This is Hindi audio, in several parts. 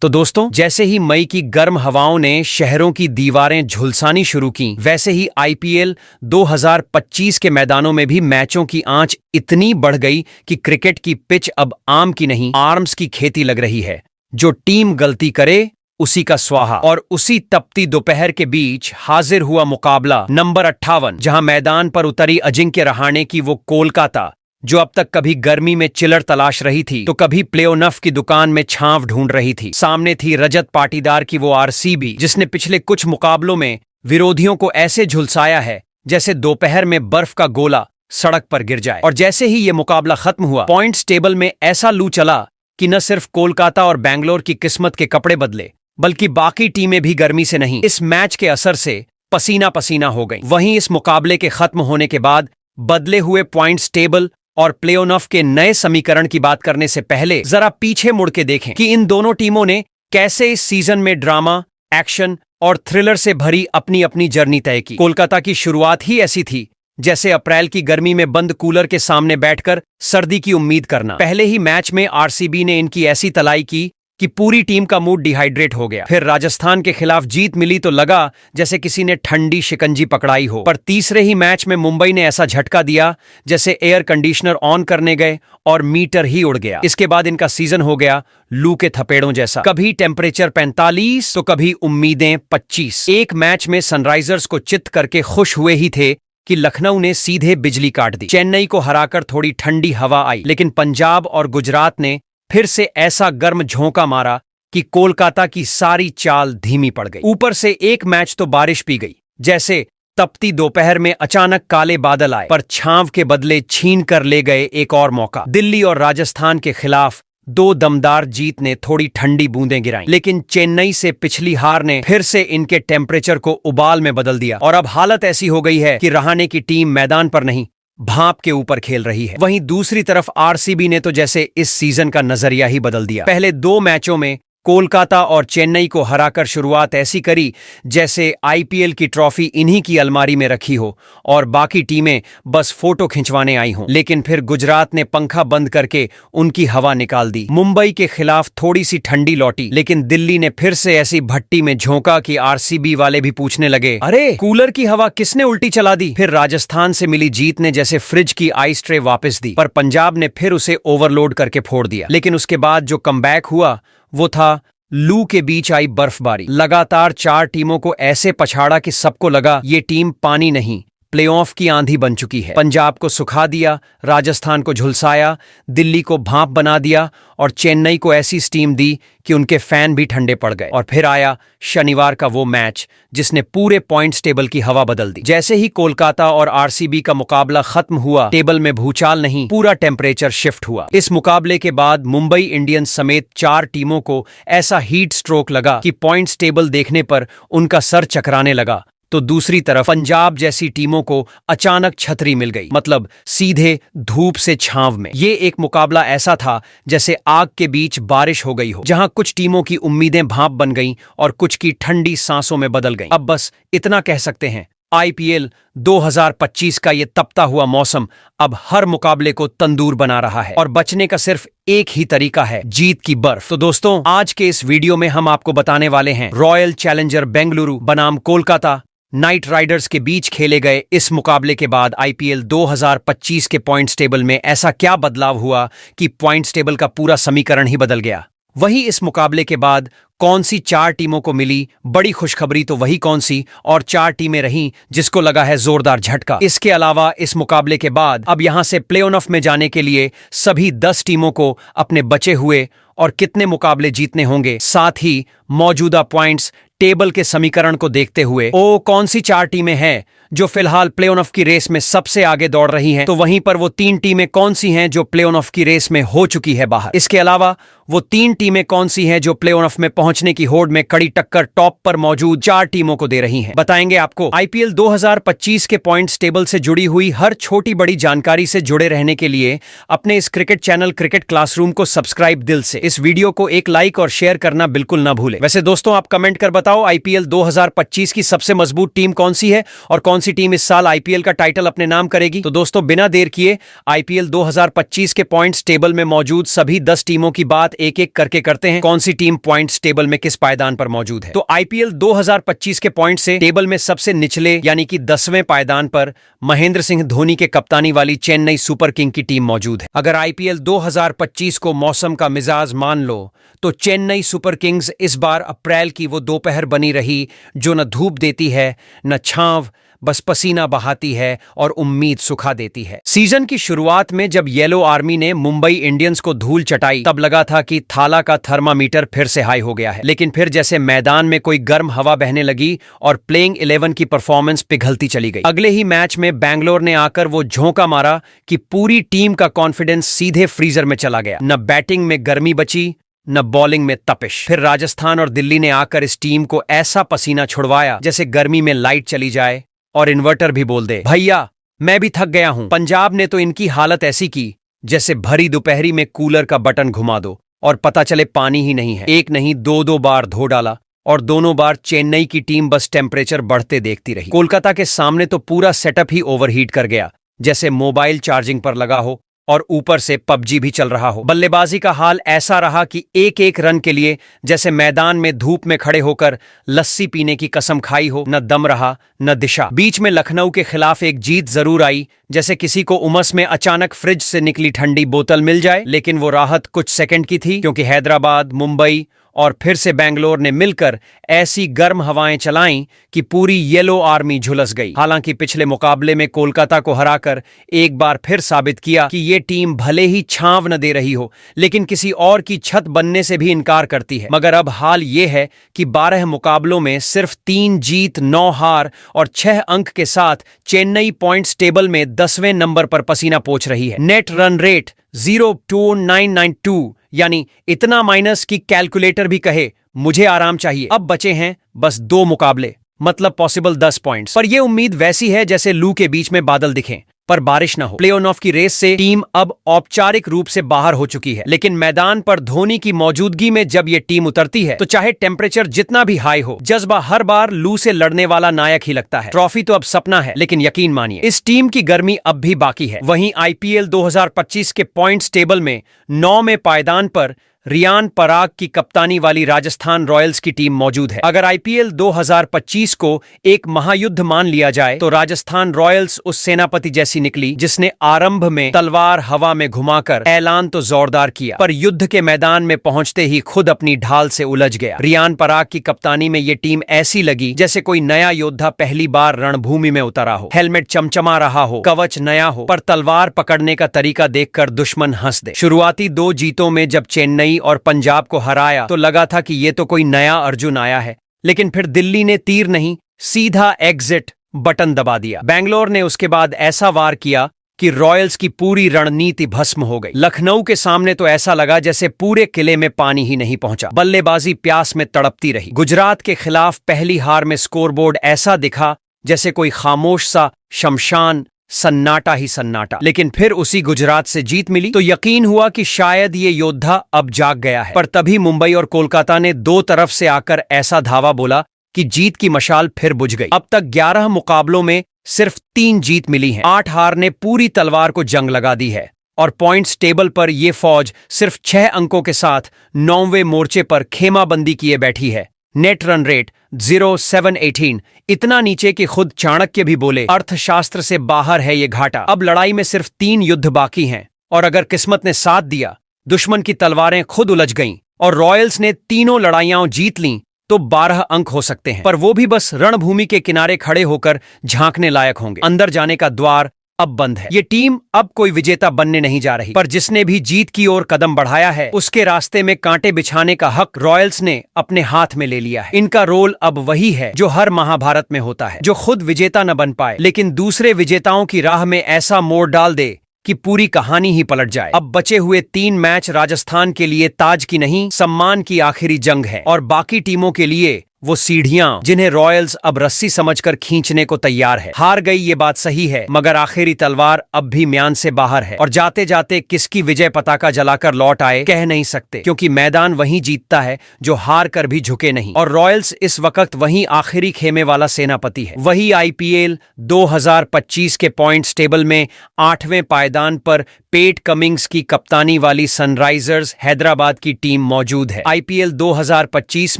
तो दोस्तों, जैसे ही मई की गर्म हवाओं ने शहरों की दीवारें झुलसानी शुरू की, वैसे ही आईपीएल 2025 के मैदानों में भी मैचों की आंच इतनी बढ़ गई कि क्रिकेट की पिच अब आम की नहीं, आर्म्स की खेती लग रही है। जो टीम गलती करे उसी का स्वाहा। और उसी तपती दोपहर के बीच हाजिर हुआ मुकाबला नंबर 58, जहां मैदान पर उतरी अजिंक्य रहाणे की वो कोलकाता, जो अब तक कभी गर्मी में चिलर तलाश रही थी तो कभी प्लेओनफ की दुकान में छांव ढूंढ रही थी। सामने थी रजत पाटीदार की वो आरसीबी, जिसने पिछले कुछ मुकाबलों में विरोधियों को ऐसे झुलसाया है जैसे दोपहर में बर्फ का गोला सड़क पर गिर जाए। और जैसे ही ये मुकाबला खत्म हुआ, पॉइंट्स टेबल में ऐसा लू चला कि न सिर्फ कोलकाता और बैंगलोर की किस्मत के कपड़े बदले, बल्कि बाकी टीमें भी गर्मी से नहीं, इस मैच के असर से पसीना पसीना हो गई। वहीं इस मुकाबले के खत्म होने के बाद बदले हुए पॉइंट्स टेबल और प्लेऑफ के नए समीकरण की बात करने से पहले जरा पीछे मुड़ के देखें कि इन दोनों टीमों ने कैसे इस सीजन में ड्रामा, एक्शन और थ्रिलर से भरी अपनी अपनी जर्नी तय की। कोलकाता की शुरुआत ही ऐसी थी जैसे अप्रैल की गर्मी में बंद कूलर के सामने बैठकर सर्दी की उम्मीद करना। पहले ही मैच में आरसीबी ने इनकी ऐसी तलाई की कि पूरी टीम का मूड डिहाइड्रेट हो गया। फिर राजस्थान के खिलाफ जीत मिली तो लगा जैसे किसी ने ठंडी शिकंजी पकड़ाई हो। पर तीसरे ही मैच में मुंबई ने ऐसा झटका दिया जैसे एयर कंडीशनर ऑन करने गए और मीटर ही उड़ गया। इसके बाद इनका सीजन हो गया लू के थपेड़ों जैसा, कभी टेम्परेचर 45 तो कभी उम्मीदें 25। एक मैच में सनराइजर्स को चित करके खुश हुए ही थे कि लखनऊ ने सीधे बिजली काट दी। चेन्नई को हराकर थोड़ी ठंडी हवा आई, लेकिन पंजाब और गुजरात ने फिर से ऐसा गर्म झोंका मारा कि कोलकाता की सारी चाल धीमी पड़ गई। ऊपर से एक मैच तो बारिश पी गई, जैसे तपती दोपहर में अचानक काले बादल आए पर छांव के बदले छीन कर ले गए एक और मौका। दिल्ली और राजस्थान के खिलाफ दो दमदार जीत ने थोड़ी ठंडी बूंदें गिराई, लेकिन चेन्नई से पिछली हार ने फिर से इनके टेम्परेचर को उबाल में बदल दिया। और अब हालत ऐसी हो गई है कि रहाणे की टीम मैदान पर नहीं, भाप के ऊपर खेल रही है। वहीं दूसरी तरफ आरसीबी ने तो जैसे इस सीजन का नजरिया ही बदल दिया। पहले दो मैचों में कोलकाता और चेन्नई को हराकर शुरुआत ऐसी करी जैसे आईपीएल की ट्रॉफी इन्हीं की अलमारी में रखी हो और बाकी टीमें बस फोटो खिंचवाने आई हों। लेकिन फिर गुजरात ने पंखा बंद करके उनकी हवा निकाल दी। मुंबई के खिलाफ थोड़ी सी ठंडी लौटी, लेकिन दिल्ली ने फिर से ऐसी भट्टी में झोंका कि आरसीबी वाले भी पूछने लगे, अरे कूलर की हवा किसने उल्टी चला दी। फिर राजस्थान से मिली जीत ने जैसे फ्रिज की आइस ट्रे वापस दी, पर पंजाब ने फिर उसे ओवरलोड करके फोड़ दिया। लेकिन उसके बाद जो कमबैक हुआ वो था लू के बीच आई बर्फबारी। लगातार 4 टीमों को ऐसे पछाड़ा कि सबको लगा ये टीम पानी नहीं, प्लेऑफ की आंधी बन चुकी है। पंजाब को सुखा दिया, राजस्थान को झुलसाया, दिल्ली को भाप बना दिया और चेन्नई को ऐसी स्टीम दी कि उनके फैन भी ठंडे पड़ गए। और फिर आया शनिवार का वो मैच जिसने पूरे पॉइंट्स टेबल की हवा बदल दी। जैसे ही कोलकाता और आरसीबी का मुकाबला खत्म हुआ, टेबल में भूचाल नहीं, पूरा टेम्परेचर शिफ्ट हुआ। इस मुकाबले के बाद मुंबई इंडियंस समेत 4 टीमों को ऐसा हीट स्ट्रोक लगा कि पॉइंट्स टेबल देखने पर उनका सर चकराने लगा। तो दूसरी तरफ पंजाब जैसी टीमों को अचानक छतरी मिल गई, मतलब सीधे धूप से छांव में। ये एक मुकाबला ऐसा था जैसे आग के बीच बारिश हो गई हो, जहां कुछ टीमों की उम्मीदें भाप बन गईं और कुछ की ठंडी सांसों में बदल गईं। अब बस इतना कह सकते हैं, आईपीएल 2025 का ये तपता हुआ मौसम अब हर मुकाबले को तंदूर बना रहा है और बचने का सिर्फ एक ही तरीका है, जीत की बर्फ। तो दोस्तों, आज के इस वीडियो में हम आपको बताने वाले हैं रॉयल चैलेंजर बेंगलुरु बनाम कोलकाता नाइट राइडर्स के बीच खेले गए इस मुकाबले के बाद आईपीएल 2025 के पॉइंट्स टेबल में ऐसा क्या बदलाव हुआ कि पॉइंट्स टेबल का पूरा समीकरण ही बदल गया। वहीं इस मुकाबले के बाद कौन सी 4 टीमों को मिली बड़ी खुशखबरी, तो वही कौन सी और 4 टीमें रहीं जिसको लगा है जोरदार झटका। इसके अलावा इस मुकाबले के बाद अब यहां से प्लेऑफ में जाने के लिए सभी 10 टीमों को अपने बचे हुए और कितने मुकाबले जीतने होंगे, साथ ही मौजूदा पॉइंट्स टेबल के समीकरण को देखते हुए कौन सी 4 टीमें हैं जो फिलहाल प्लेऑफ की रेस में सबसे आगे दौड़ रही हैं, तो वहीं पर वो 3 टीमें कौन सी हैं जो प्लेऑफ की रेस में हो चुकी है बाहर। इसके अलावा वो 3 टीमें कौन सी हैं जो प्लेऑफ में पहुंचने की होड़ में कड़ी टक्कर टॉप पर मौजूद 4 टीमों को दे रही हैं, बताएंगे आपको। आईपीएल 2025 के पॉइंट्स टेबल से जुड़ी हुई हर छोटी बड़ी जानकारी से जुड़े रहने के लिए अपने इस क्रिकेट चैनल क्रिकेट क्लासरूम को सब्सक्राइब दिल से, इस वीडियो को एक लाइक और शेयर करना बिल्कुल ना भूलें। वैसे दोस्तों, आप कमेंट कर बताओ आईपीएल 2025 की सबसे मजबूत टीम कौन सी है और कौन कौन सी टीम इस साल आईपीएल का टाइटल अपने नाम करेगी? तो दोस्तों बिना देर किए आईपीएल 2025 के पॉइंट्स टेबल में मौजूद सभी 10 टीमों की बात एक एक करके करते हैं। कौन सी टीम पॉइंट्स टेबल में किस पायदान पर मौजूद है? तो आईपीएल 2025 के पॉइंट से टेबल में सबसे निचले यानी कि 10वें पायदान पर महेंद्र सिंह धोनी के कप्तानी वाली चेन्नई सुपर किंग की टीम मौजूद है। अगर आईपीएल 2025 को मौसम का मिजाज मान लो तो चेन्नई सुपर किंग्स इस बार अप्रैल की वो दोपहर बनी रही जो न धूप देती है न छांव, बस पसीना बहाती है और उम्मीद सुखा देती है। सीजन की शुरुआत में जब येलो आर्मी ने मुंबई इंडियंस को धूल चटाई तब लगा था कि थाला का थर्मामीटर फिर से हाई हो गया है, लेकिन फिर जैसे मैदान में कोई गर्म हवा बहने लगी और प्लेइंग 11 की परफॉर्मेंस पिघलती चली गई। अगले ही मैच में बैंगलोर ने आकर वो झोंका मारा कि पूरी टीम का कॉन्फिडेंस सीधे फ्रीजर में चला गया। न बैटिंग में गर्मी बची न बॉलिंग में तपिश। फिर राजस्थान और दिल्ली ने आकर इस टीम को ऐसा पसीना छुड़वाया जैसे गर्मी में लाइट चली जाए और इन्वर्टर भी बोल दे भैया मैं भी थक गया हूं। पंजाब ने तो इनकी हालत ऐसी की जैसे भरी दोपहरी में कूलर का बटन घुमा दो और पता चले पानी ही नहीं है। एक नहीं दो बार धो डाला और दोनों बार चेन्नई की टीम बस टेम्परेचर बढ़ते देखती रही। कोलकाता के सामने तो पूरा सेटअप ही ओवरहीट कर गया जैसे मोबाइल चार्जिंग पर लगा हो और ऊपर से पबजी भी चल रहा हो। बल्लेबाजी का हाल ऐसा रहा कि एक एक रन के लिए जैसे मैदान में धूप में खड़े होकर लस्सी पीने की कसम खाई हो, न दम रहा न दिशा। बीच में लखनऊ के खिलाफ एक जीत जरूर आई जैसे किसी को उमस में अचानक फ्रिज से निकली ठंडी बोतल मिल जाए, लेकिन वो राहत कुछ सेकंड की थी क्योंकि हैदराबाद, मुंबई और फिर से बैंगलोर ने मिलकर ऐसी गर्म हवाएं चलाईं कि पूरी येलो आर्मी झुलस गई। हालांकि पिछले मुकाबले में कोलकाता को हराकर एक बार फिर साबित किया कि ये टीम भले ही छांव न दे रही हो लेकिन किसी और की छत बनने से भी इनकार करती है। मगर अब हाल ये है कि 12 मुकाबलों में सिर्फ 3 जीत 9 हार और 6 अंक के साथ चेन्नई पॉइंट्स टेबल में 10वें नंबर पर पसीना पोंछ रही है। नेट रन रेट 0.2992 यानी इतना माइनस कि कैलकुलेटर भी कहे मुझे आराम चाहिए। अब बचे हैं बस 2 मुकाबले, मतलब पॉसिबल 10 पॉइंट्स। पर यह उम्मीद वैसी है जैसे लू के बीच में बादल दिखें पर बारिश ना हो। प्ले ऑफ की रेस से टीम अब औपचारिक रूप से बाहर हो चुकी है, लेकिन मैदान पर धोनी की मौजूदगी में जब ये टीम उतरती है तो चाहे टेम्परेचर जितना भी हाई हो, जज्बा हर बार लू से लड़ने वाला नायक ही लगता है। ट्रॉफी तो अब सपना है, लेकिन यकीन मानिए इस टीम की गर्मी अब भी बाकी है। वहीं आईपीएल 2025 के पॉइंट्स टेबल में 9 में पायदान पर रियान पराग की कप्तानी वाली राजस्थान रॉयल्स की टीम मौजूद है। अगर आईपीएल 2025 को एक महायुद्ध मान लिया जाए तो राजस्थान रॉयल्स उस सेनापति जैसी निकली जिसने आरंभ में तलवार हवा में घुमाकर ऐलान तो जोरदार किया पर युद्ध के मैदान में पहुंचते ही खुद अपनी ढाल से उलझ गया। रियान पराग की कप्तानी में ये टीम ऐसी लगी जैसे कोई नया योद्धा पहली बार रणभूमि में उतरा हो। हेलमेट चमचमा रहा हो, कवच नया हो, पर तलवार पकड़ने का तरीका देखकर दुश्मन हंस दे। शुरुआती 2 जीतों में जब चेन्नई और पंजाब को हराया तो लगा था कि ये तो कोई नया अर्जुन आया है, लेकिन फिर दिल्ली ने तीर नहीं सीधा एग्जिट बटन दबा दिया। बैंगलोर ने उसके बाद ऐसा वार किया कि रॉयल्स की पूरी रणनीति भस्म हो गई। लखनऊ के सामने तो ऐसा लगा जैसे पूरे किले में पानी ही नहीं पहुंचा। बल्लेबाजी प्यास में तड़पती रही। गुजरात के खिलाफ पहली हार में स्कोरबोर्ड ऐसा दिखा जैसे कोई खामोश सा शमशान, सन्नाटा ही सन्नाटा। लेकिन फिर उसी गुजरात से जीत मिली तो यकीन हुआ कि शायद ये योद्धा अब जाग गया है। पर तभी मुंबई और कोलकाता ने 2 तरफ से आकर ऐसा धावा बोला कि जीत की मशाल फिर बुझ गई। अब तक 11 मुकाबलों में सिर्फ 3 जीत मिली हैं। 8 हार ने पूरी तलवार को जंग लगा दी है और पॉइंट्स टेबल पर यह फौज सिर्फ 6 अंकों के साथ 9वें मोर्चे पर खेमाबंदी किए बैठी है। नेट रन रेट 0.718 इतना नीचे कि खुद चाणक्य भी बोले अर्थशास्त्र से बाहर है ये घाटा। अब लड़ाई में सिर्फ 3 युद्ध बाकी हैं और अगर किस्मत ने साथ दिया, दुश्मन की तलवारें खुद उलझ गईं और रॉयल्स ने तीनों लड़ाइयां जीत लीं तो 12 अंक हो सकते हैं, पर वो भी बस रणभूमि के किनारे खड़े होकर झांकने लायक होंगे। अंदर जाने का द्वार अब बंद है। ये टीम अब कोई विजेता बनने नहीं जा रही, पर जिसने भी जीत की ओर कदम बढ़ाया है उसके रास्ते में कांटे बिछाने का हक रॉयल्स ने अपने हाथ में ले लिया है। इनका रोल अब वही है जो हर महाभारत में होता है, जो खुद विजेता न बन पाए लेकिन दूसरे विजेताओं की राह में ऐसा मोड़ डाल दे कि पूरी कहानी ही पलट जाए। अब बचे हुए 3 मैच राजस्थान के लिए ताज की नहीं सम्मान की आखिरी जंग है और बाकी टीमों के लिए वो सीढ़ियां जिन्हें रॉयल्स अब रस्सी समझकर खींचने को तैयार है। हार गई ये बात सही है, मगर आखिरी तलवार अब भी म्यान से बाहर है और जाते जाते किसकी विजय पताका जलाकर लौट आए कह नहीं सकते, क्योंकि मैदान वही जीतता है जो हार कर भी झुके नहीं। और रॉयल्स इस वक्त वही आखिरी खेमे वाला सेनापति है। वही आईपीएल 2025 के पॉइंट्स टेबल में 8वें पायदान पर पेट कमिंग्स की कप्तानी वाली सनराइजर्स हैदराबाद की टीम मौजूद है। आईपीएल 2025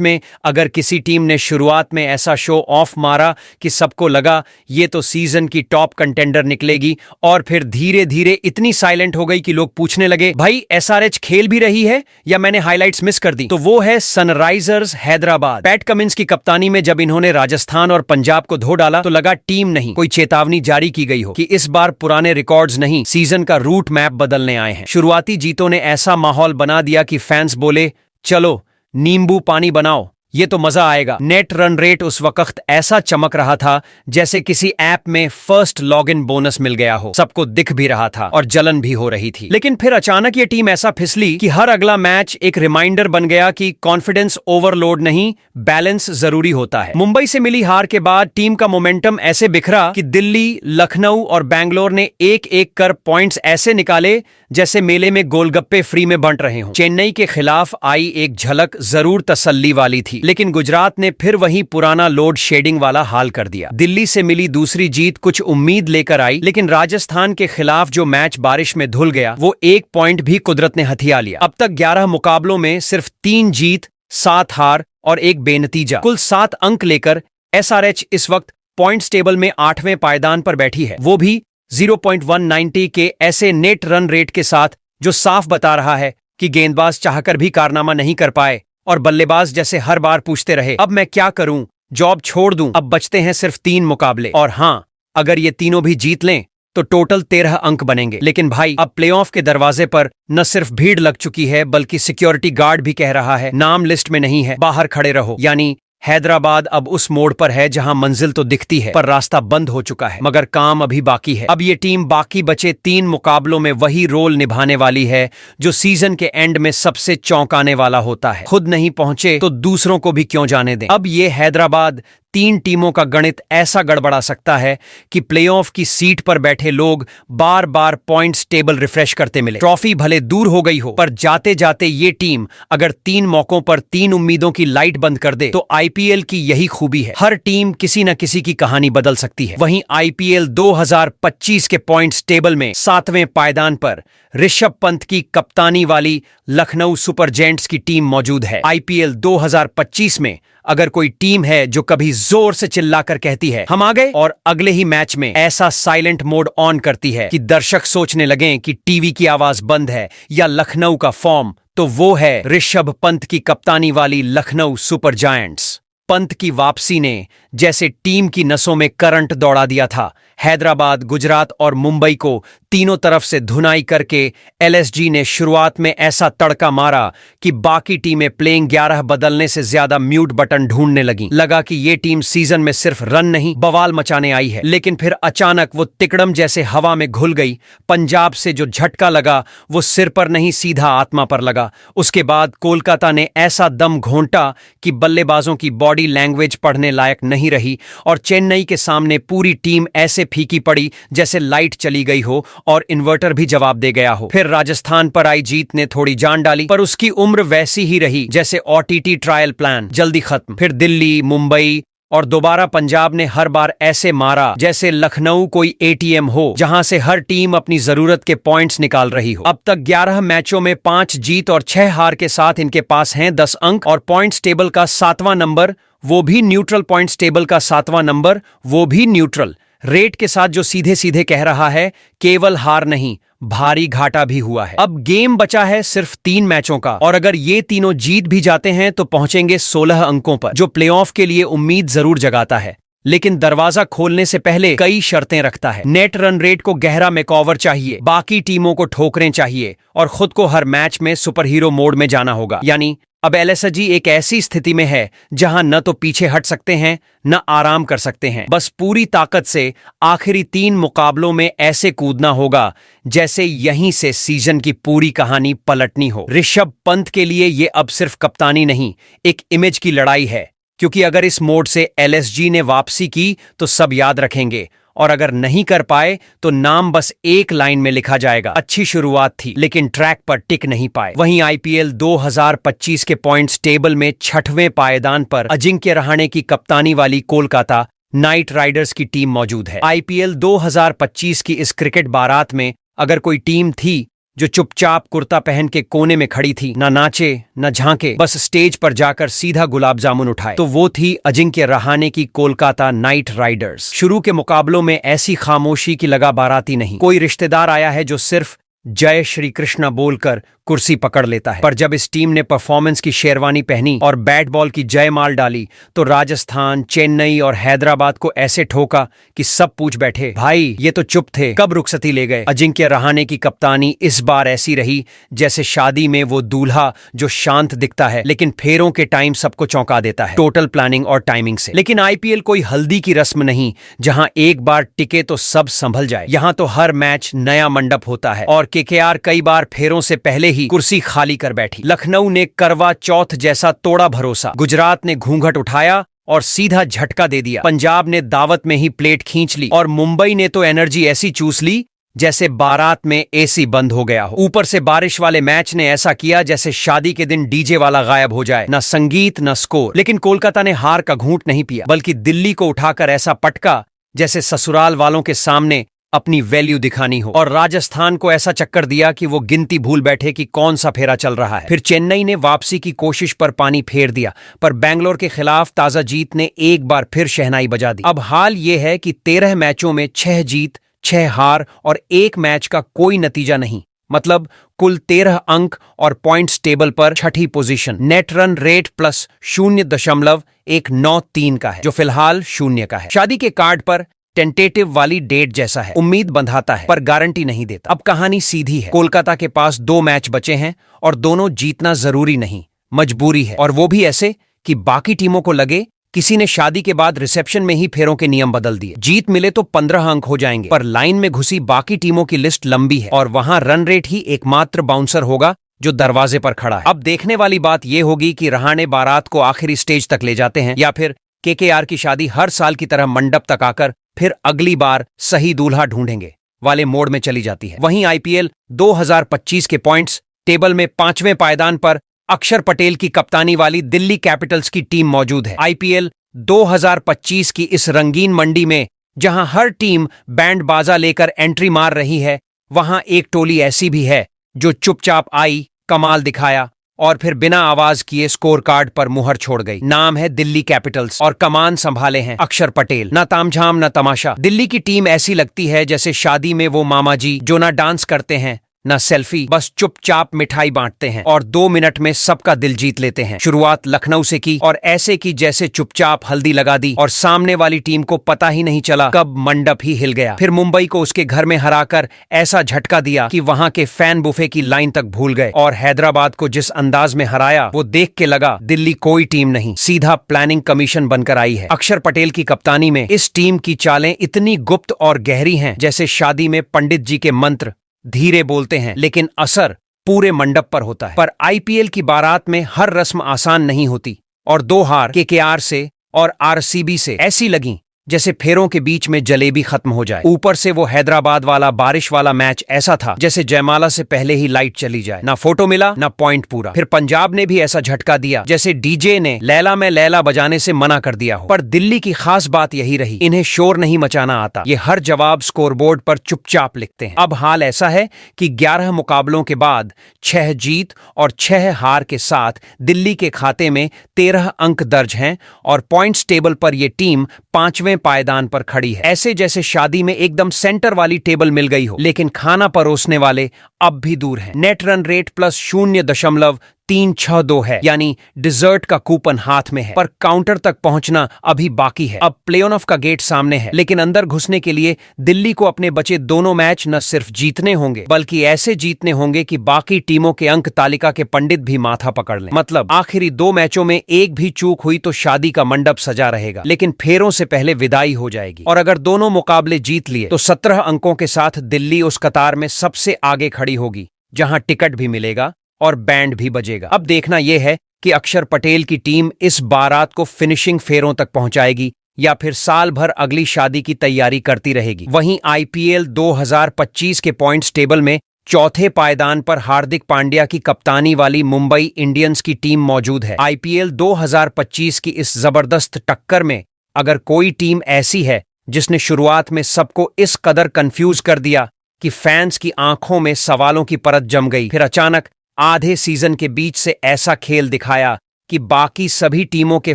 में अगर किसी टीम ने शुरुआत में ऐसा शो ऑफ मारा कि सबको लगा ये तो सीजन की टॉप कंटेंडर निकलेगी, और फिर धीरे धीरे इतनी साइलेंट हो गई कि लोग पूछने लगे भाई एसआरएच खेल भी रही है या मैंने हाइलाइट्स मिस कर दी, तो वो है सनराइजर्स हैदराबाद। पैट कमिंस की कप्तानी में जब इन्होंने राजस्थान और पंजाब को धो डाला तो लगा टीम नहीं, कोई चेतावनी जारी की गई हो कि इस बार पुराने रिकॉर्ड्स नहीं, सीजन का रूट मैप बदलने आए हैं। शुरुआती जीतों ने ऐसा माहौल बना दिया कि फैंस बोले चलो नींबू पानी बनाओ, ये तो मजा आएगा। नेट रन रेट उस वक्त ऐसा चमक रहा था जैसे किसी ऐप में फर्स्ट लॉगिन बोनस मिल गया हो। सबको दिख भी रहा था और जलन भी हो रही थी। लेकिन फिर अचानक ये टीम ऐसा फिसली कि हर अगला मैच एक रिमाइंडर बन गया कि कॉन्फिडेंस ओवरलोड नहीं, बैलेंस जरूरी होता है। मुंबई से मिली हार के बाद टीम का मोमेंटम ऐसे बिखरा कि दिल्ली, लखनऊ और बैंगलोर ने एक एक कर पॉइंट्स ऐसे निकाले जैसे मेले में गोलगप्पे फ्री में बंट रहे हों। चेन्नई के खिलाफ आई एक झलक जरूर तसल्ली वाली थी, लेकिन गुजरात ने फिर वही पुराना लोड शेडिंग वाला हाल कर दिया। दिल्ली से मिली दूसरी जीत कुछ उम्मीद लेकर आई, लेकिन राजस्थान के खिलाफ जो मैच बारिश में धुल गया वो 1 पॉइंट भी कुदरत ने हथिया लिया। अब तक 11 मुकाबलों में सिर्फ 3 जीत, 7 हार और 1 बेनतीजा, कुल 7 अंक लेकर एसआरएच इस वक्त पॉइंट्स टेबल में 8वें पायदान पर बैठी है, वो भी 0.190 के ऐसे नेट रन रेट के साथ जो साफ बता रहा है कि गेंदबाज चाहकर भी कारनामा नहीं कर पाए और बल्लेबाज जैसे हर बार पूछते रहे अब मैं क्या करूं, जॉब छोड़ दूं। अब बचते हैं सिर्फ 3 मुकाबले, और हां, अगर ये तीनों भी जीत लें तो टोटल 13 अंक बनेंगे। लेकिन भाई अब प्लेऑफ के दरवाजे पर न सिर्फ भीड़ लग चुकी है बल्कि सिक्योरिटी गार्ड भी कह रहा है नाम लिस्ट में नहीं है, बाहर खड़े रहो। यानी हैदराबाद अब उस मोड़ पर है जहां मंजिल तो दिखती है पर रास्ता बंद हो चुका है, मगर काम अभी बाकी है। अब ये टीम बाकी बचे 3 मुकाबलों में वही रोल निभाने वाली है जो सीजन के एंड में सबसे चौंकाने वाला होता है। खुद नहीं पहुंचे तो दूसरों को भी क्यों जाने दें। अब ये हैदराबाद 3 टीमों का गणित ऐसा गड़बड़ा सकता है कि प्लेऑफ की सीट पर बैठे लोग बार बार पॉइंट्स टेबल रिफ्रेश करते मिले। ट्रॉफी भले दूर हो गई हो, पर जाते जाते ये टीम अगर 3 मौकों पर 3 उम्मीदों की लाइट बंद कर दे तो आईपीएल की यही खूबी है, हर टीम किसी न किसी की कहानी बदल सकती है। वहीं आईपीएल 2025 के पॉइंट्स टेबल में 7वें पायदान पर ऋषभ पंत की कप्तानी वाली लखनऊ सुपर जायंट्स की टीम मौजूद है। आईपीएल 2025 में अगर कोई टीम है जो कभी जोर से चिल्लाकर कहती है हम आ गए और अगले ही मैच में ऐसा साइलेंट मोड ऑन करती है कि दर्शक सोचने लगें कि टीवी की आवाज बंद है या लखनऊ का फॉर्म, तो वो है ऋषभ पंत की कप्तानी वाली लखनऊ सुपर जायंट्स। पंत की वापसी ने जैसे टीम की नसों में करंट दौड़ा दिया था। हैदराबाद, गुजरात और मुंबई को तीनों तरफ से धुनाई करके एलएसजी ने शुरुआत में ऐसा तड़का मारा कि बाकी टीमें प्लेइंग 11 बदलने से ज्यादा म्यूट बटन ढूंढने लगीं। लगा कि ये टीम सीजन में सिर्फ रन नहीं बवाल मचाने आई है, लेकिन फिर अचानक वो तिकड़म जैसे हवा में घुल गई। पंजाब से जो झटका लगा वो सिर पर नहीं सीधा आत्मा पर लगा। उसके बाद कोलकाता ने ऐसा दम घोंटा कि बल्लेबाजों की बॉडी लैंग्वेज पढ़ने लायक नहीं रही और चेन्नई के सामने पूरी टीम ऐसे फीकी पड़ी जैसे लाइट चली गई हो और इन्वर्टर भी जवाब दे गया हो। फिर राजस्थान पर आई जीत ने थोड़ी जान डाली, पर उसकी उम्र वैसी ही रही जैसे ओटीटी ट्रायल प्लान, जल्दी खत्म। फिर दिल्ली, मुंबई और दोबारा पंजाब ने हर बार ऐसे मारा जैसे लखनऊ कोई एटीएम हो जहां से हर टीम अपनी जरूरत के पॉइंट्स निकाल रही हो। अब तक 11 मैचों में 5 जीत और 6 हार के साथ इनके पास हैं 10 अंक और पॉइंट्स टेबल का 7वां नंबर, वो भी न्यूट्रल। पॉइंट्स टेबल का 7वां नंबर, वो भी न्यूट्रल रेट के साथ, जो सीधे सीधे कह रहा है केवल हार नहीं भारी घाटा भी हुआ है। अब गेम बचा है सिर्फ 3 मैचों का और अगर ये तीनों जीत भी जाते हैं तो पहुंचेंगे 16 अंकों पर, जो प्लेऑफ के लिए उम्मीद जरूर जगाता है, लेकिन दरवाजा खोलने से पहले कई शर्तें रखता है। नेट रन रेट को गहरा मेकओवर चाहिए, बाकी टीमों को ठोकरें चाहिए और खुद को हर मैच में सुपर हीरो मोड में जाना होगा। यानी अब एलएसजी एक ऐसी स्थिति में है जहां न तो पीछे हट सकते हैं न आराम कर सकते हैं, बस पूरी ताकत से आखिरी 3 मुकाबलों में ऐसे कूदना होगा जैसे यहीं से सीजन की पूरी कहानी पलटनी हो। ऋषभ पंत के लिए ये अब सिर्फ कप्तानी नहीं, एक इमेज की लड़ाई है क्योंकि अगर इस मोड से एलएसजी ने वापसी की तो सब याद रखेंगे, और अगर नहीं कर पाए तो नाम बस एक लाइन में लिखा जाएगा। अच्छी शुरुआत थी लेकिन ट्रैक पर टिक नहीं पाए। वहीं आईपीएल 2025 के पॉइंट्स टेबल में 6वें पायदान पर अजिंक्य रहाणे की कप्तानी वाली कोलकाता नाइट राइडर्स की टीम मौजूद है। आईपीएल 2025 की इस क्रिकेट बारात में अगर कोई टीम थी जो चुपचाप कुर्ता पहन के कोने में खड़ी थी, ना नाचे न झांके, बस स्टेज पर जाकर सीधा गुलाब जामुन उठाए, तो वो थी अजिंक्य रहाणे की कोलकाता नाइट राइडर्स। शुरू के मुकाबलों में ऐसी खामोशी की लगा बाराती नहीं। कोई रिश्तेदार आया है जो सिर्फ जय श्री कृष्णा बोलकर कुर्सी पकड़ लेता है। पर जब इस टीम ने परफॉर्मेंस की शेरवानी पहनी और बैट बॉल की जयमाल डाली तो राजस्थान, चेन्नई और हैदराबाद को ऐसे ठोका कि सब पूछ बैठे, भाई ये तो चुप थे, कब रुखसती ले गए। अजिंक्य रहाणे की कप्तानी इस बार ऐसी रही जैसे शादी में वो दूल्हा जो शांत दिखता है लेकिन फेरों के टाइम सबको चौंका देता है, टोटल प्लानिंग और टाइमिंग से। लेकिन आईपीएल कोई हल्दी की रस्म नहीं जहां एक बार टिके तो सब संभल जाए। यहां तो हर मैच नया मंडप होता है और केकेआर कई बार फेरों से पहले ही कुर्सी खाली कर बैठी। लखनऊ ने करवा चौथ जैसा तोड़ा भरोसा, गुजरात ने घूंघट उठाया और सीधा झटका दे दिया, पंजाब ने दावत में ही प्लेट खींच ली और मुंबई ने तो एनर्जी ऐसी चूस ली जैसे बारात में एसी बंद हो गया हो। ऊपर से बारिश वाले मैच ने ऐसा किया जैसे शादी के दिन डीजे वाला गायब हो जाए, न संगीत न स्कोर। लेकिन कोलकाता ने हार का घूंट नहीं पिया, बल्कि दिल्ली को उठाकर ऐसा पटका जैसे ससुराल वालों के सामने अपनी वैल्यू दिखानी हो, और राजस्थान को ऐसा चक्कर दिया कि वो गिनती भूल बैठे कि कौन सा फेरा चल रहा है। फिर चेन्नई ने वापसी की कोशिश पर पानी फेर दिया, पर बेंगलोर के खिलाफ ताजा जीत ने एक बार फिर शहनाई बजा दी। अब हाल ये है कि 13 मैचों में 6 जीत, 6 हार और 1 मैच का कोई नतीजा नहीं। मतलब कुल 13 अंक और पॉइंट्स टेबल पर 6ठी position. Net run rate plus 0.193 का है, जो फिलहाल 0 का है। शादी के कार्ड पर टेंटेटिव वाली डेट जैसा है, उम्मीद बंधाता है पर गारंटी नहीं देता। अब कहानी सीधी है, कोलकाता के पास 2 मैच बचे हैं और दोनों जीतना जरूरी नहीं, मजबूरी है। और वो भी ऐसे कि बाकी टीमों को लगे किसी ने शादी के बाद रिसेप्शन में ही फेरों के नियम बदल दिए। जीत मिले तो 15 अंक हो जाएंगे, पर लाइन में घुसी बाकी टीमों की लिस्ट लंबी है और वहां रन रेट ही एकमात्र बाउंसर होगा जो दरवाजे पर खड़ा है। अब देखने वाली बात यह होगी कि रहाणे बारात को आखिरी स्टेज तक ले जाते हैं या फिर केकेआर की शादी हर साल की तरह मंडप तक आकर फिर अगली बार सही दूल्हा ढूंढेंगे वाले मोड में चली जाती है। वहीं आईपीएल 2025 के पॉइंट्स टेबल में 5वें पायदान पर अक्षर पटेल की कप्तानी वाली दिल्ली कैपिटल्स की टीम मौजूद है। आईपीएल 2025 की इस रंगीन मंडी में जहां हर टीम बैंड बाजा लेकर एंट्री मार रही है, वहां एक टोली ऐसी भी है जो चुपचाप आई, कमाल दिखाया और फिर बिना आवाज किए स्कोर कार्ड पर मुहर छोड़ गई। नाम है दिल्ली कैपिटल्स और कमान संभाले हैं अक्षर पटेल। न तामझाम न तमाशा, दिल्ली की टीम ऐसी लगती है जैसे शादी में वो मामा जी जो ना डांस करते हैं न सेल्फी, बस चुपचाप मिठाई बांटते हैं और 2 मिनट में सबका दिल जीत लेते हैं। शुरुआत लखनऊ से की और ऐसे की जैसे चुपचाप हल्दी लगा दी और सामने वाली टीम को पता ही नहीं चला कब मंडप ही हिल गया। फिर मुंबई को उसके घर में हराकर ऐसा झटका दिया कि वहां के फैन बुफे की लाइन तक भूल गए, और हैदराबाद को जिस अंदाज में हराया वो देख के लगा दिल्ली कोई टीम नहीं, सीधा प्लानिंग कमीशन बनकर आई है। अक्षर पटेल की कप्तानी में इस टीम की चालें इतनी गुप्त और गहरी हैं जैसे शादी में पंडित जी के मंत्र धीरे बोलते हैं लेकिन असर पूरे मंडप पर होता है। पर आईपीएल की बारात में हर रस्म आसान नहीं होती और 2 हार केकेआर से और आरसीबी से ऐसी लगी जैसे फेरों के बीच में जलेबी खत्म हो जाए। ऊपर से वो हैदराबाद वाला बारिश वाला मैच ऐसा था जैसे जयमाला से पहले ही लाइट चली जाए, ना फोटो मिला ना पॉइंट पूरा। फिर पंजाब ने भी ऐसा झटका दिया जैसे डीजे ने लैला में लैला बजाने से मना कर दिया हो। पर दिल्ली की खास बात यही रही, इन्हें शोर नहीं मचाना आता, ये हर जवाब स्कोरबोर्ड पर चुपचाप लिखते हैं। अब हाल ऐसा है कि 11 मुकाबलों के बाद 6 जीत और 6 हार के साथ दिल्ली के खाते में 13 अंक दर्ज हैं और पॉइंट्स टेबल पर यह टीम 5वें पायदान पर खड़ी है। ऐसे जैसे शादी में एकदम सेंटर वाली टेबल मिल गई हो, लेकिन खाना परोसने वाले अब भी दूर हैं। नेट रन रेट प्लस 0.362 है, यानी डिजर्ट का कूपन हाथ में है, पर काउंटर तक पहुंचना अभी बाकी है। अब प्ले ऑफ का गेट सामने है, लेकिन अंदर घुसने के लिए दिल्ली को अपने बचे दोनों मैच न सिर्फ जीतने होंगे बल्कि ऐसे जीतने होंगे कि बाकी टीमों के अंक तालिका के पंडित भी माथा पकड़ लें। मतलब आखिरी 2 मैचों में एक भी चूक हुई तो शादी का मंडप सजा रहेगा, लेकिन फेरों से पहले विदाई हो जाएगी। और अगर दोनों मुकाबले जीत लिए तो 17 अंकों के साथ दिल्ली उस कतार में सबसे आगे खड़ी होगी जहां टिकट भी मिलेगा और बैंड भी बजेगा। अब देखना यह है कि अक्षर पटेल की टीम इस बारात को फिनिशिंग फेरों तक पहुंचाएगी या फिर साल भर अगली शादी की तैयारी करती रहेगी। वहीं आईपीएल 2025 के पॉइंट्स टेबल में चौथे पायदान पर हार्दिक पांड्या की कप्तानी वाली मुंबई इंडियंस की टीम मौजूद है। आईपीएल 2025 की इस जबरदस्त टक्कर में अगर कोई टीम ऐसी है जिसने शुरुआत में सबको इस कदर कंफ्यूज कर दिया कि फैंस की आंखों में सवालों की परत जम गई, फिर अचानक आधे सीजन के बीच से ऐसा खेल दिखाया कि बाकी सभी टीमों के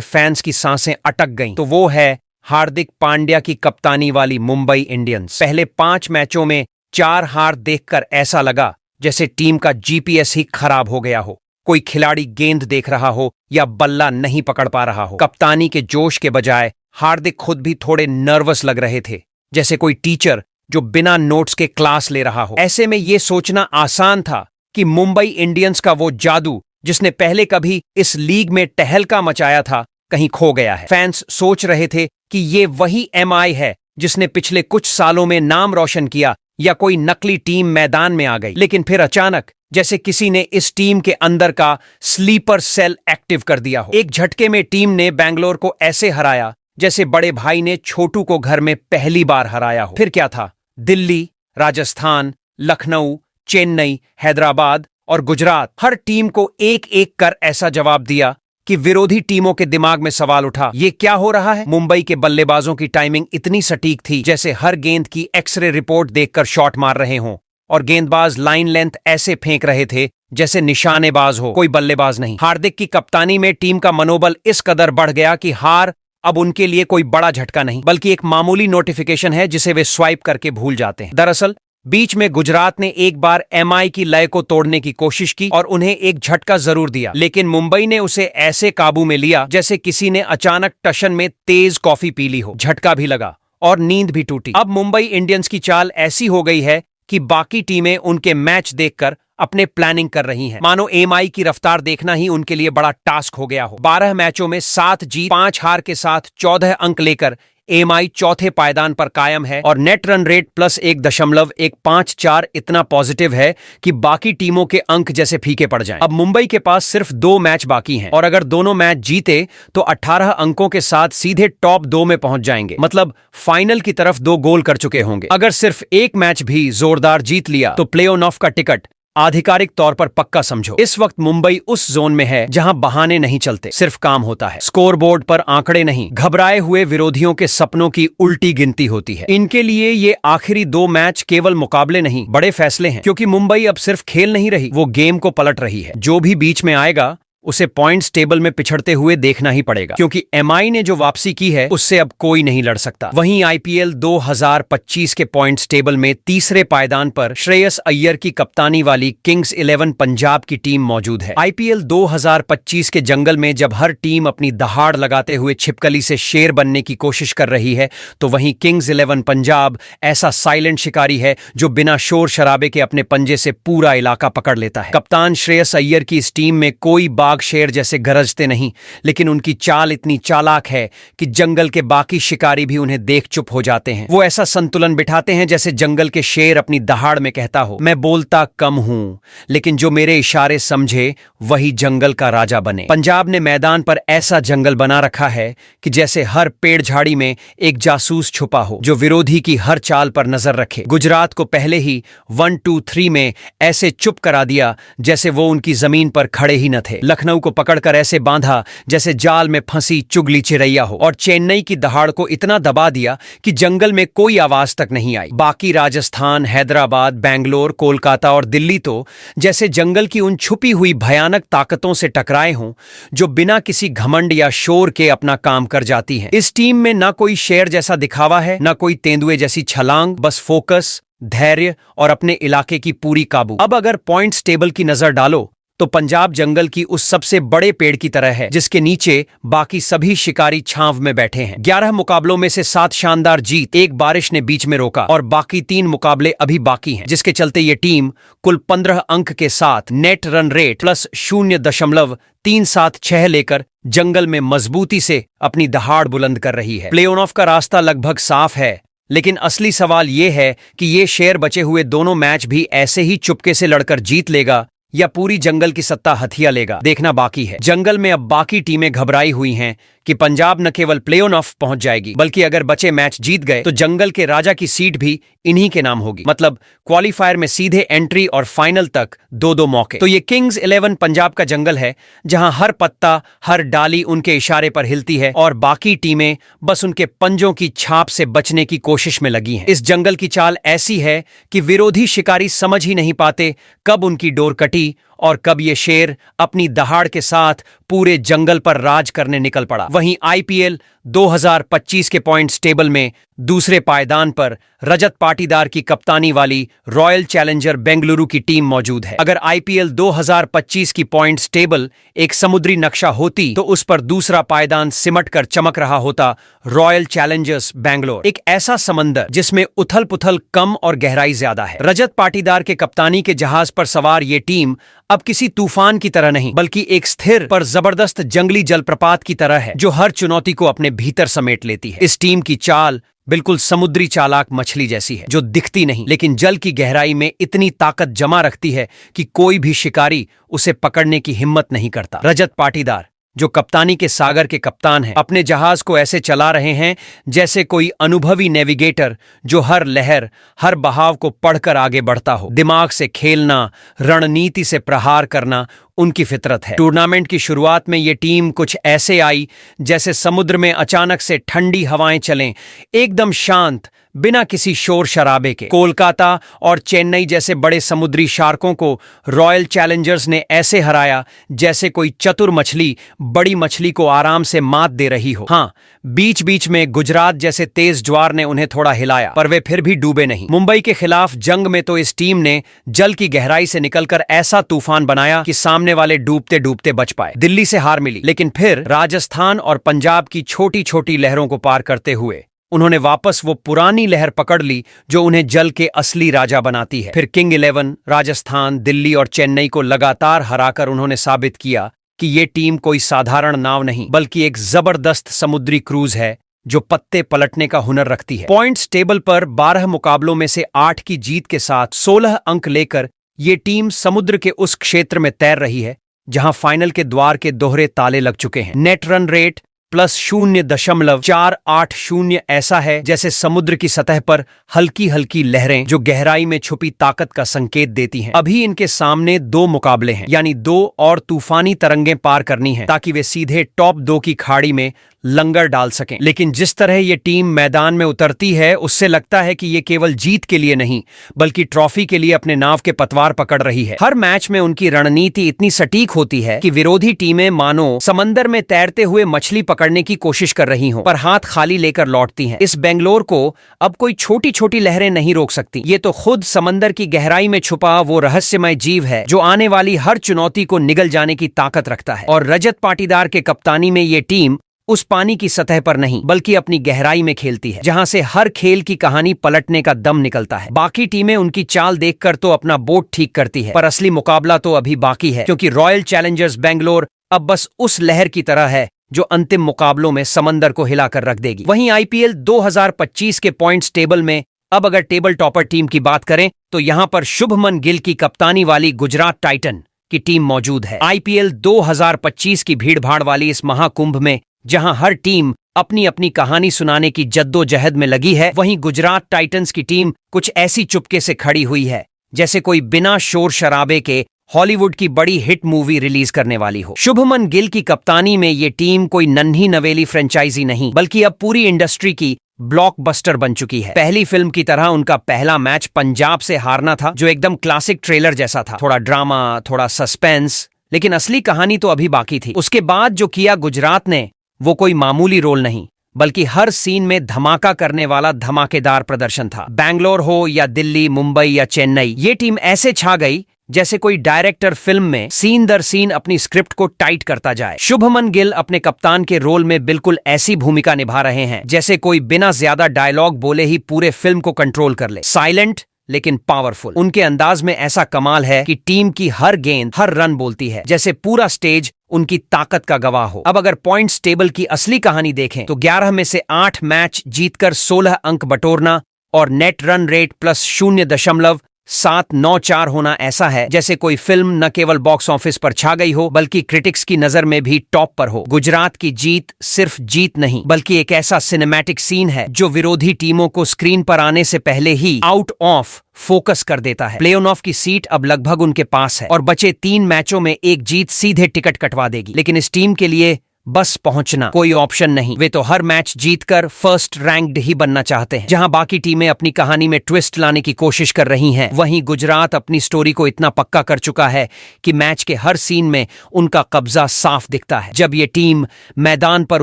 फैंस की सांसें अटक गईं, तो वो है हार्दिक पांड्या की कप्तानी वाली मुंबई इंडियंस। पहले 5 मैचों में 4 हार देखकर ऐसा लगा जैसे टीम का जीपीएस ही खराब हो गया हो, कोई खिलाड़ी गेंद देख रहा हो या बल्ला नहीं पकड़ पा रहा हो। कप्तानी के जोश के बजाय हार्दिक खुद भी थोड़े नर्वस लग रहे थे, जैसे कोई टीचर जो बिना नोट्स के क्लास ले रहा हो। ऐसे में यह सोचना आसान था कि मुंबई इंडियंस का वो जादू जिसने पहले कभी इस लीग में टहलका मचाया था, कहीं खो गया है। फैंस सोच रहे थे कि ये वही एमआई है जिसने पिछले कुछ सालों में नाम रोशन किया, या कोई नकली टीम मैदान में आ गई। लेकिन फिर अचानक जैसे किसी ने इस टीम के अंदर का स्लीपर सेल एक्टिव कर दिया हो। एक झटके में टीम ने बैंगलोर को ऐसे हराया जैसे बड़े भाई ने छोटू को घर में पहली बार हराया हो। फिर क्या था, दिल्ली, राजस्थान, लखनऊ, चेन्नई, हैदराबाद और गुजरात, हर टीम को एक एक कर ऐसा जवाब दिया कि विरोधी टीमों के दिमाग में सवाल उठा, ये क्या हो रहा है। मुंबई के बल्लेबाजों की टाइमिंग इतनी सटीक थी जैसे हर गेंद की एक्सरे रिपोर्ट देखकर शॉट मार रहे हों, और गेंदबाज लाइन लेंथ ऐसे फेंक रहे थे जैसे निशानेबाज हो, कोई बल्लेबाज नहीं। हार्दिक की कप्तानी में टीम का मनोबल इस कदर बढ़ गया कि हार अब उनके लिए कोई बड़ा झटका नहीं, बल्कि एक मामूली नोटिफिकेशन है जिसे वे स्वाइप करके भूल जाते हैं। दरअसल बीच में गुजरात ने एक बार एमआई की लय को तोड़ने की कोशिश की और उन्हें एक झटका जरूर दिया, लेकिन मुंबई ने उसे ऐसे काबू में लिया जैसे किसी ने अचानक टशन में तेज कॉफी पी ली हो। झटका भी लगा और नींद भी टूटी। अब मुंबई इंडियंस की चाल ऐसी हो गई है कि बाकी टीमें उनके मैच देखकर अपने प्लानिंग कर रही हैं, मानो एमआई की रफ्तार देखना ही उनके लिए बड़ा टास्क हो गया हो। 12 मैचों में 7 जीत 5 हार के साथ 14 अंक लेकर एमआई चौथे पायदान पर कायम है और नेट रन रेट +1.154 इतना पॉजिटिव है कि बाकी टीमों के अंक जैसे फीके पड़ जाएं। अब मुंबई के पास सिर्फ 2 मैच बाकी हैं और अगर दोनों मैच जीते तो 18 अंकों के साथ सीधे टॉप 2 में पहुंच जाएंगे, मतलब फाइनल की तरफ 2 गोल कर चुके होंगे। अगर सिर्फ एक मैच भी जोरदार जीत लिया तो प्ले ऑफ का टिकट आधिकारिक तौर पर पक्का समझो। इस वक्त मुंबई उस जोन में है जहां बहाने नहीं चलते, सिर्फ काम होता है। स्कोरबोर्ड पर आंकड़े नहीं, घबराए हुए विरोधियों के सपनों की उल्टी गिनती होती है। इनके लिए ये आखिरी 2 मैच केवल मुकाबले नहीं, बड़े फैसले हैं, क्योंकि मुंबई अब सिर्फ खेल नहीं रही, वो गेम को पलट रही है। जो भी बीच में आएगा उसे पॉइंट्स टेबल में पिछड़ते हुए देखना ही पड़ेगा, क्योंकि एमआई ने जो वापसी की है उससे अब कोई नहीं लड़ सकता। वहीं आईपीएल 2025 के पॉइंट्स टेबल में तीसरे पायदान पर श्रेयस अय्यर की कप्तानी वाली किंग्स 11 पंजाब की टीम मौजूद है। आईपीएल 2025 के जंगल में जब हर टीम अपनी दहाड़ लगाते हुए छिपकली से शेर बनने की कोशिश कर रही है, तो वहीं किंग्स 11 पंजाब ऐसा साइलेंट शिकारी है जो बिना शोर शराबे के अपने पंजे से पूरा इलाका पकड़ लेता है। कप्तान श्रेयस अय्यर की इस टीम में कोई बाघ शेर जैसे गरजते नहीं, लेकिन उनकी चाल इतनी चालाक है कि जंगल के बाकी शिकारी भी उन्हें देख चुप हो जाते हैं। वो ऐसा संतुलन बिठाते हैं जैसे जंगल के शेर अपनी दहाड़ में कहता हो, मैं बोलता कम हूं लेकिन जो मेरे इशारे समझे वही जंगल का राजा बने। पंजाब ने मैदान पर ऐसा जंगल बना रखा है कि जैसे हर पेड़ झाड़ी में एक जासूस छुपा हो जो विरोधी की हर चाल पर नजर रखे। गुजरात को पहले ही 1-2-3 में ऐसे चुप करा दिया जैसे वो उनकी जमीन पर खड़े ही न थे। लखनऊ को पकड़कर ऐसे बांधा जैसे जाल में फंसी चुगली चिरैया हो, और चेन्नई की दहाड़ को इतना दबा दिया कि जंगल में कोई आवाज तक नहीं आई। बाकी राजस्थान, हैदराबाद, बैंगलोर, कोलकाता और दिल्ली तो जैसे जंगल की उन छुपी हुई भयानक ताकतों से टकराए हों जो बिना किसी घमंड या शोर के अपना काम कर जाती हैं। इस टीम में ना कोई शेर जैसा दिखावा है, ना कोई तेंदुए जैसी छलांग, बस फोकस, धैर्य और अपने इलाके की पूरी काबू। अब अगर पॉइंट्स टेबल की नजर डालो तो पंजाब जंगल की उस सबसे बड़े पेड़ की तरह है जिसके नीचे बाकी सभी शिकारी छांव में बैठे हैं। 11 मुकाबलों में से 7 शानदार जीत, एक बारिश ने बीच में रोका और बाकी 3 मुकाबले अभी बाकी हैं, जिसके चलते ये टीम कुल 15 अंक के साथ नेट रन रेट +0.376 लेकर जंगल में मजबूती से अपनी दहाड़ बुलंद कर रही है। प्ले ऑफ का रास्ता लगभग साफ है, लेकिन असली सवाल ये है कि ये शेर बचे हुए दोनों मैच भी ऐसे ही चुपके से लड़कर जीत लेगा या पूरी जंगल की सत्ता हथिया लेगा, देखना बाकी है। जंगल में अब बाकी टीमें घबराई हुई हैं कि पंजाब न केवल प्ले ऑफ पहुंच जाएगी बल्कि अगर बचे मैच जीत गए तो जंगल के राजा की सीट भी इन्हीं के नाम होगी। मतलब क्वालिफायर में सीधे एंट्री और फाइनल तक दो दो मौके। तो ये किंग्स 11 पंजाब का जंगल है जहां हर पत्ता हर डाली उनके इशारे पर हिलती है और बाकी टीमें बस उनके पंजों की छाप से बचने की कोशिश में लगी हैं। इस जंगल की चाल ऐसी है कि विरोधी शिकारी समझ ही नहीं पाते कब उनकी डोर कटी और कब ये शेर अपनी दहाड़ के साथ पूरे जंगल पर राज करने निकल पड़ा। वहीं आईपीएल 2025 के पॉइंट्स टेबल में दूसरे पायदान पर रजत पाटीदार की कप्तानी वाली रॉयल चैलेंजर बेंगलुरु की टीम मौजूद है। अगर आईपीएल 2025 की पॉइंट्स टेबल एक समुद्री नक्शा होती तो उस पर दूसरा पायदान सिमट कर चमक रहा होता रॉयल चैलेंजर्स बेंगलोर, एक ऐसा समंदर जिसमें उथल पुथल कम और गहराई ज्यादा है। रजत पाटीदार के कप्तानी के जहाज पर सवार ये टीम अब किसी तूफान की तरह नहीं बल्कि एक स्थिर पर जबरदस्त जंगली जलप्रपात की तरह है जो हर चुनौती को अपने भीतर समेट लेती है। इस टीम की चाल बिल्कुल समुद्री चालाक मछली जैसी है जो दिखती नहीं लेकिन जल की गहराई में इतनी ताकत जमा रखती है कि कोई भी शिकारी उसे पकड़ने की हिम्मत नहीं करता। रजत पाटीदार जो कप्तानी के सागर के कप्तान हैं, अपने जहाज को ऐसे चला रहे हैं जैसे कोई अनुभवी नेविगेटर जो हर लहर हर बहाव को पढ़कर आगे बढ़ता हो। दिमाग से खेलना, रणनीति से प्रहार करना उनकी फितरत है। टूर्नामेंट की शुरुआत में ये टीम कुछ ऐसे आई जैसे समुद्र में अचानक से ठंडी हवाएं चलें, एकदम शांत, बिना किसी शोर शराबे के। कोलकाता और चेन्नई जैसे बड़े समुद्री शार्कों को रॉयल चैलेंजर्स ने ऐसे हराया जैसे कोई चतुर मछली बड़ी मछली को आराम से मात दे रही हो। हाँ, बीच बीच में गुजरात जैसे तेज ज्वार ने उन्हें थोड़ा हिलाया पर वे फिर भी डूबे नहीं। मुंबई के खिलाफ जंग में तो इस टीम ने जल की गहराई से निकलकर ऐसा तूफान बनाया कि सामने वाले डूबते डूबते बच पाए। दिल्ली से हार मिली लेकिन फिर राजस्थान और पंजाब की छोटी छोटी लहरों को पार करते हुए उन्होंने वापस वो पुरानी लहर पकड़ ली जो उन्हें जल के असली राजा बनाती है। फिर किंग 11 राजस्थान, दिल्ली और चेन्नई को लगातार हराकर उन्होंने साबित किया कि ये टीम कोई साधारण नाव नहीं बल्कि एक जबरदस्त समुद्री क्रूज है जो पत्ते पलटने का हुनर रखती है। पॉइंट्स टेबल पर 12 मुकाबलों में से 8 की जीत के साथ 16 अंक लेकर ये टीम समुद्र के उस क्षेत्र में तैर रही है जहां फाइनल के द्वार के दोहरे ताले लग चुके हैं। नेट रन रेट +0.480 ऐसा है जैसे समुद्र की सतह पर हल्की हल्की लहरें जो गहराई में छुपी ताकत का संकेत देती हैं। अभी इनके सामने 2 मुकाबले हैं, यानी 2 और तूफानी तरंगें पार करनी हैं ताकि वे सीधे टॉप 2 की खाड़ी में लंगर डाल सकें। लेकिन जिस तरह ये टीम मैदान में उतरती है उससे लगता है कि ये केवल जीत के लिए नहीं बल्कि ट्रॉफी के लिए अपने नाव के पतवार पकड़ रही है। हर मैच में उनकी रणनीति इतनी सटीक होती है कि विरोधी टीमें मानो समंदर में तैरते हुए मछली पकड़ने की कोशिश कर रही हों पर हाथ खाली लेकर लौटती हैं। इस बेंगलोर को अब कोई छोटी छोटी लहरें नहीं रोक सकती। ये तो खुद समंदर की गहराई में छुपा वो रहस्यमय जीव है जो आने वाली हर चुनौती को निगल जाने की ताकत रखता है। और रजत पाटीदार के कप्तानी में ये टीम उस पानी की सतह पर नहीं बल्कि अपनी गहराई में खेलती है जहां से हर खेल की कहानी पलटने का दम निकलता है। बाकी टीमें उनकी चाल देखकर तो अपना बोट ठीक करती है पर असली मुकाबला तो अभी बाकी है क्योंकि रॉयल चैलेंजर्स बेंगलोर अब बस उस लहर की तरह है जो अंतिम मुकाबलों में समंदर को हिलाकर रख देगी। वहीं आईपीएल 2025 के पॉइंट्स टेबल में अब अगर टेबल टॉपर टीम की बात करें तो यहां पर शुभमन गिल की कप्तानी वाली गुजरात टाइटन की टीम मौजूद है। आईपीएल 2025 की भीड़भाड़ वाली इस महाकुंभ में जहां हर टीम अपनी अपनी कहानी सुनाने की जद्दोजहद में लगी है, वहीं गुजरात टाइटंस की टीम कुछ ऐसी चुपके से खड़ी हुई है जैसे कोई बिना शोर शराबे के हॉलीवुड की बड़ी हिट मूवी रिलीज करने वाली हो। शुभमन गिल की कप्तानी में ये टीम कोई नन्ही नवेली फ्रेंचाइजी नहीं बल्कि अब पूरी इंडस्ट्री की ब्लॉकबस्टर बन चुकी है। पहली फिल्म की तरह उनका पहला मैच पंजाब से हारना था जो एकदम क्लासिक ट्रेलर जैसा था, थोड़ा ड्रामा, थोड़ा सस्पेंस, लेकिन असली कहानी तो अभी बाकी थी। उसके बाद जो किया गुजरात ने वो कोई मामूली रोल नहीं बल्कि हर सीन में धमाका करने वाला धमाकेदार प्रदर्शन था। बैंगलोर हो या दिल्ली, मुंबई या चेन्नई, ये टीम ऐसे छा गई जैसे कोई डायरेक्टर फिल्म में सीन दर सीन अपनी स्क्रिप्ट को टाइट करता जाए। शुभमन गिल अपने कप्तान के रोल में बिल्कुल ऐसी भूमिका निभा रहे हैं जैसे कोई बिना ज्यादा डायलॉग बोले ही पूरे फिल्म को कंट्रोल कर ले। साइलेंट लेकिन पावरफुल। उनके अंदाज में ऐसा कमाल है कि टीम की हर गेंद हर रन बोलती है, जैसे पूरा स्टेज उनकी ताकत का गवाह हो। अब अगर पॉइंट्स टेबल की असली कहानी देखें तो 11 में से 8 मैच जीतकर 16 अंक बटोरना और नेट रन रेट +0.4 7-9-4 होना ऐसा है जैसे कोई फिल्म न केवल बॉक्स ऑफिस पर छा गई हो बल्कि क्रिटिक्स की नजर में भी टॉप पर हो। गुजरात की जीत सिर्फ जीत नहीं बल्कि एक ऐसा सिनेमैटिक सीन है जो विरोधी टीमों को स्क्रीन पर आने से पहले ही आउट ऑफ फोकस कर देता है। प्ले ऑफ की सीट अब लगभग उनके पास है और बचे 3 मैचों में एक जीत सीधे टिकट कटवा देगी। लेकिन इस टीम के लिए बस पहुंचना कोई ऑप्शन नहीं। वे तो हर मैच जीतकर फर्स्ट रैंक्ड ही बनना चाहते हैं। जहां बाकी टीमें अपनी कहानी में ट्विस्ट लाने की कोशिश कर रही हैं, वहीं गुजरात अपनी स्टोरी को इतना पक्का कर चुका है कि मैच के हर सीन में उनका कब्जा साफ दिखता है। जब ये टीम मैदान पर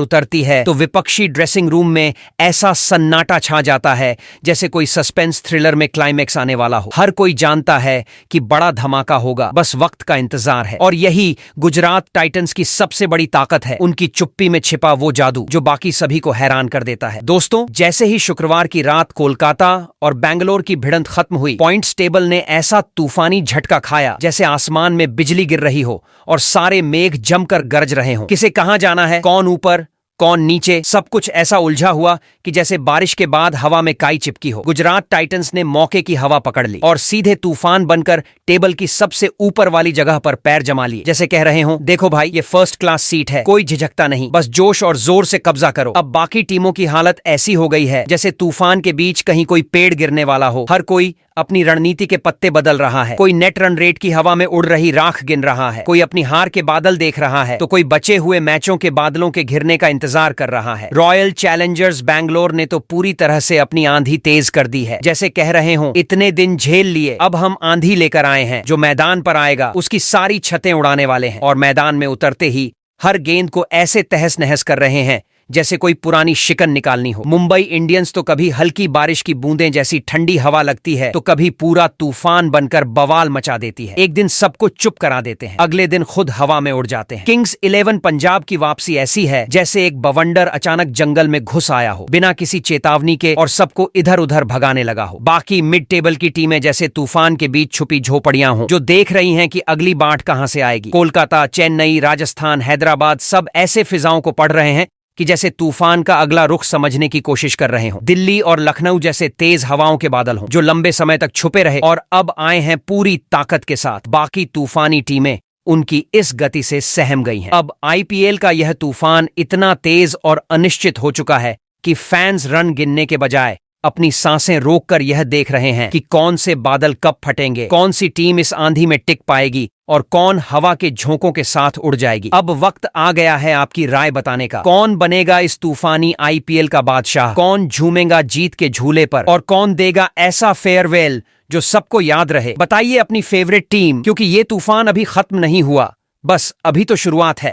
उतरती है तो विपक्षी ड्रेसिंग रूम में ऐसा सन्नाटा छा जाता है जैसे कोई सस्पेंस थ्रिलर में क्लाइमैक्स आने वाला हो। हर कोई जानता है कि बड़ा धमाका होगा, बस वक्त का इंतजार है। और यही गुजरात टाइटंस की सबसे बड़ी ताकत है, की चुप्पी में छिपा वो जादू जो बाकी सभी को हैरान कर देता है। दोस्तों, जैसे ही शुक्रवार की रात कोलकाता और बेंगलोर की भिड़ंत खत्म हुई, पॉइंट्स टेबल ने ऐसा तूफानी झटका खाया जैसे आसमान में बिजली गिर रही हो और सारे मेघ जमकर गरज रहे हो। किसे कहां जाना है, कौन ऊपर कौन नीचे, सब कुछ ऐसा उलझा हुआ कि जैसे बारिश के बाद हवा में काई चिपकी हो। गुजरात टाइटंस ने मौके की हवा पकड़ ली और सीधे तूफान बनकर टेबल की सबसे ऊपर वाली जगह पर पैर जमा लिए, जैसे कह रहे हो, देखो भाई, ये फर्स्ट क्लास सीट है, कोई झिझकता नहीं, बस जोश और जोर से कब्जा करो। अब बाकी टीमों की हालत ऐसी हो गई है जैसे तूफान के बीच कहीं कोई पेड़ गिरने वाला हो। हर कोई अपनी रणनीति के पत्ते बदल रहा है। कोई नेट रन रेट की हवा में उड़ रही राख गिन रहा है, कोई अपनी हार के बादल देख रहा है, तो कोई बचे हुए मैचों के बादलों के घिरने का इंतजार कर रहा है। रॉयल चैलेंजर्स बैंगलोर ने तो पूरी तरह से अपनी आंधी तेज कर दी है, जैसे कह रहे हो, इतने दिन झेल लिए, अब हम आंधी लेकर आए हैं। जो मैदान पर आएगा उसकी सारी छतें उड़ाने वाले हैं। और मैदान में उतरते ही हर गेंद को ऐसे तहस नहस कर रहे हैं जैसे कोई पुरानी शिकन निकालनी हो। मुंबई इंडियंस तो कभी हल्की बारिश की बूंदें जैसी ठंडी हवा लगती है तो कभी पूरा तूफान बनकर बवाल मचा देती है। एक दिन सबको चुप करा देते हैं, अगले दिन खुद हवा में उड़ जाते हैं। किंग्स 11 पंजाब की वापसी ऐसी है जैसे एक बवंडर अचानक जंगल में घुस आया हो बिना किसी चेतावनी के और सबको इधर उधर भगाने लगा हो। बाकी मिड टेबल की टीमें जैसे तूफान के बीच छुपी झोपड़ियां हो जो देख रही हैं कि अगली बाढ़ कहां से आएगी। कोलकाता, चेन्नई, राजस्थान, हैदराबाद सब ऐसे फिजाओं को पढ़ रहे हैं कि जैसे तूफान का अगला रुख समझने की कोशिश कर रहे हो। दिल्ली और लखनऊ जैसे तेज हवाओं के बादल हों जो लंबे समय तक छुपे रहे और अब आए हैं पूरी ताकत के साथ। बाकी तूफानी टीमें उनकी इस गति से सहम गई हैं। अब आईपीएल का यह तूफान इतना तेज और अनिश्चित हो चुका है कि फैंस रन गिनने के बजाय अपनी सांसें रोककर यह देख रहे हैं कि कौन से बादल कब फटेंगे, कौन सी टीम इस आंधी में टिक पाएगी और कौन हवा के झोंकों के साथ उड़ जाएगी। अब वक्त आ गया है आपकी राय बताने का। कौन बनेगा इस तूफानी आईपीएल का बादशाह, कौन झूमेगा जीत के झूले पर और कौन देगा ऐसा फेयरवेल जो सबको याद रहे। बताइए अपनी फेवरेट टीम, क्योंकि ये तूफान अभी खत्म नहीं हुआ, बस अभी तो शुरुआत है।